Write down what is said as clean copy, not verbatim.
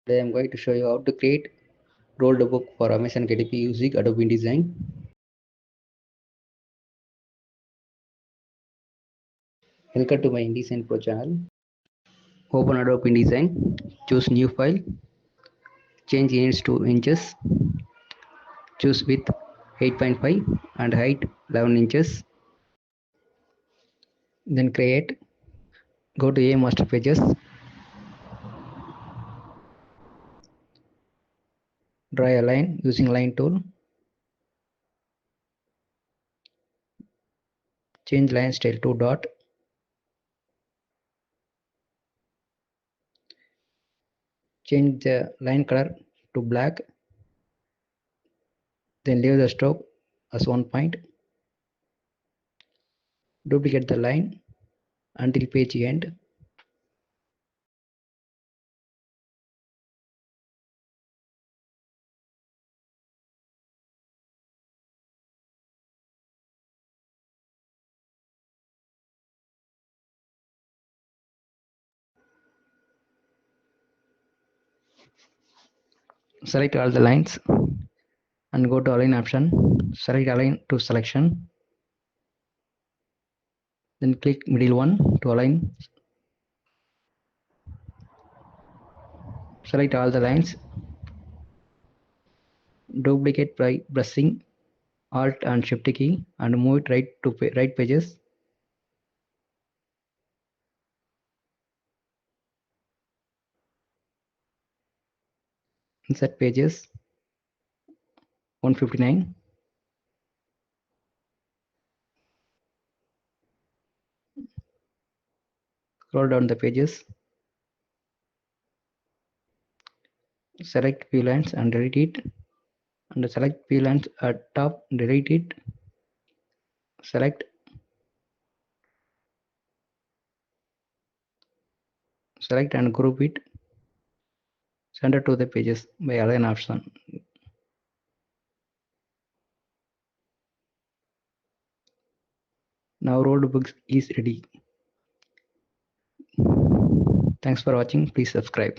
Today I'm going to show you how to create rolled book for Amazon KDP using Adobe InDesign. Welcome to my InDesign Pro channel. Open Adobe InDesign, choose new file, change units to inches, choose width 8.5 and height 11 inches. Then create, go to A master pages, draw a line using line tool, change line style to dot, change the line color to black, then leave the stroke as 1 point, duplicate the line until page end. Select all the lines and go to align option, select align to selection, then click middle one to align, select all the lines, duplicate by pressing alt and shift key and move it right to right pages. Insert pages 159, scroll down the pages, select few lines and delete it, and select few lines at top, delete it, select, and group it, center to the pages by align option. Now rolled books is ready. Thanks for watching. Please subscribe.